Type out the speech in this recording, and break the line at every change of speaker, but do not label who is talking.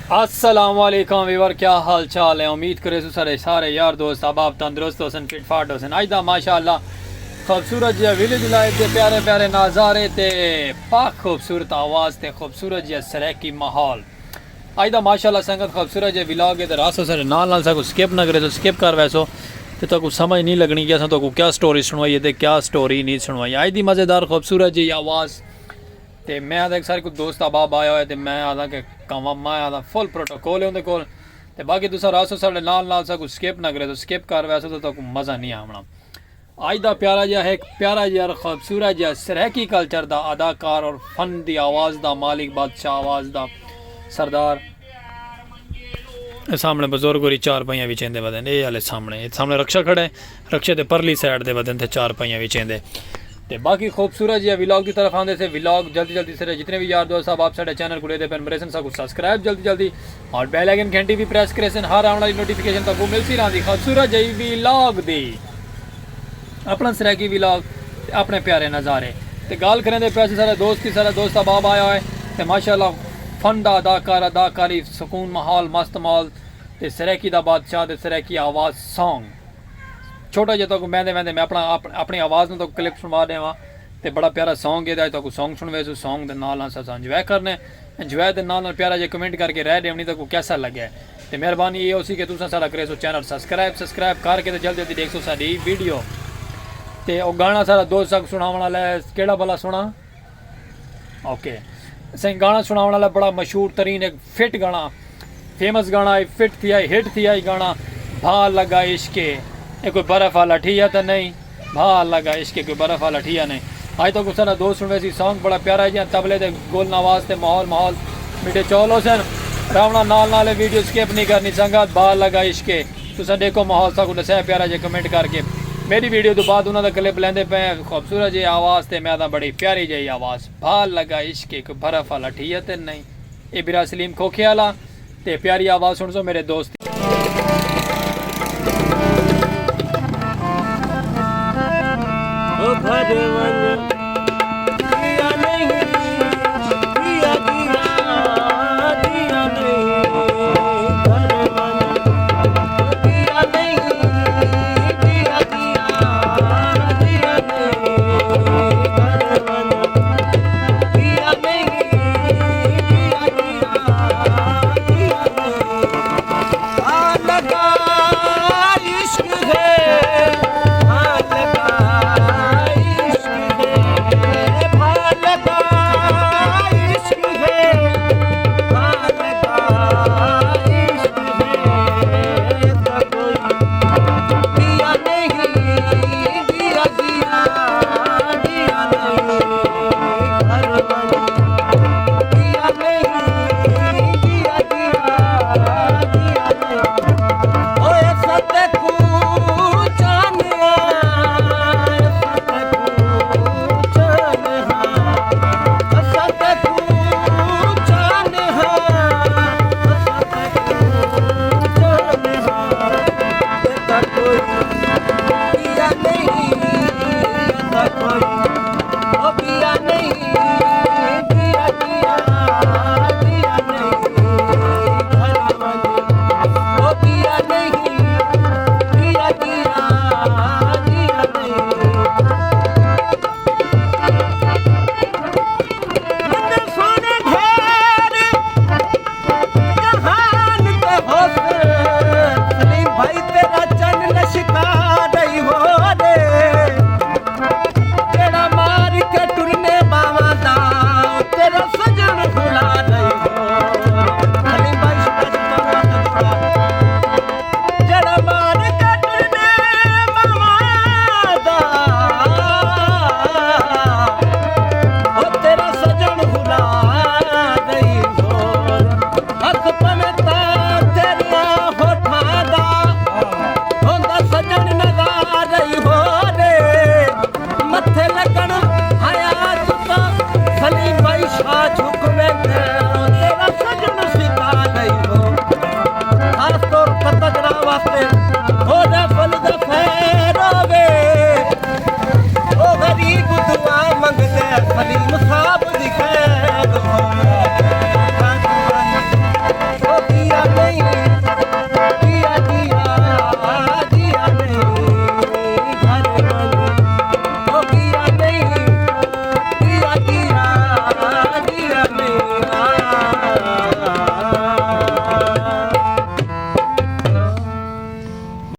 अस्सलामुअलैकुम वीवर, क्या हाल चाल है। उम्मीद करे सारे यार दोस्त अब तंदुरुस्त होसन फिट फाट होसन। अज दा माशाअल्लाह खूबसूरत जिहा विलेज लाइफ के प्यारे प्यारे नज़ारे ते पाक खूबसूरत आवाज़ ते खूबसूरत जिहा सराकी माहौल। अज दा माशाअल्लाह संगत खूबसूरत जिहा विलाग इधर आसो सारे नाल सको स्किप ना करे तो स्किप कर वैसो तो कुछ समझ नहीं लगनी कि असा तो क्या स्टोरी सुनवाई है क्या स्टोरी नहीं सुनवाई। अज दी मज़ेदार खूबसूरत जी आवाज़ तो मैं आदा एक सारे को दोस्त अबाब आया हो तो मैं आदा कि कवा मैं आदा फुल प्रोटोकॉल है उनके कोल ते बाकी तुसा रासो साढ़े नाल सा कुछ स्किप ना करे तो स्किप कर वैसे तो मज़ा नहीं आना। अज का प्यारा जिहा है प्यारा जिहा खूबसूरत जिहा सराकी कल्चर का अदाकार और फन की आवाज़ का मालिक बादशाह आवाज़ का सरदार सामने बुजुर्ग और चार पाइयां भी चेंदे बदन ये हाले सामने रक्षा खड़े रक्षे के परली साइड के बदन थे चार पाइयां भी चेंदे ते बाकी खूबसूरत जी विलॉग की तरफ आते थे। विलॉग जल्दी से जितने भी यार दोस्त साहब आप साढ़े चैनल को लेते पे मेरे सब सब्सक्राइब जल्दी और बेल आइकन घंटी भी प्रेस करे हर आने वाली नोटिफिकेशन तक वो मिलती रही। खूबसूरत जी विलॉग दी अपना सराकी विलॉग अपने प्यारे नज़ारे तो गाल करें दे पैसे सारा दोस्त अबाब आया है तो माशाअल्लाह फन दा अदाकारी सुकून माहौल मस्त माहौल तो सराकी दा बादशाह ते सराकी आवाज़ सॉन्ग छोटा जिहा तो मैं अपनी आवाज़ में तो क्लिप सुनवा देवा तो बड़ा प्यारा सॉन्ग है तो सॉन्ग सुनवे सो सॉन्ग के नाल अस इंजॉय करने इंजॉय के नाल प्यारा जो कमेंट करके रह देवनी तो कैसा लगे तो मेहरबानी ये उसी कि तुसा सारा करे सो चैनल सब्सक्राइब करके तो जल्दी देख सो सारी वीडियो तो वह गाना सारा दोस्त तक सुनाने वाला है केड़ा भला सुना ओके सही गाना सुनाने वाला बड़ा मशहूर तरीन एक फिट गाना फेमस गाना फिट थी आई हिट थी आई गाना भा लगा इश्के ये कोई बर्फ़ वाला ठिया तो नहीं भा लगा इश्के कोई बर्फ़ वाला ठिया नहीं। आज तो कुछ सारा दोस्त सुन वैसी सॉन्ग बड़ा प्यारा है जहाँ तबले दे गोल नवाज ते माहौल मीठे चौल हो सन रावणा नाल वीडियो स्किप नहीं करनी संगत भा लगा इश्के तुसा देखो माहौल सा कुछ दसाया प्यारा जो कमेंट करके मेरी वीडियो तो बाद उन्होंने क्लिप लेंदे पे खूबसूरत जी आवाज़ ते मैं बड़ी प्यारी जी आवाज़ भा लगा इश्के कोई बर्फ़ वाला ठिया तो नहीं ये बिरा सलीम खोखे वाला ते प्यारी आवाज़ सुन सो मेरे दोस्त।
खास तौर पर वास्ते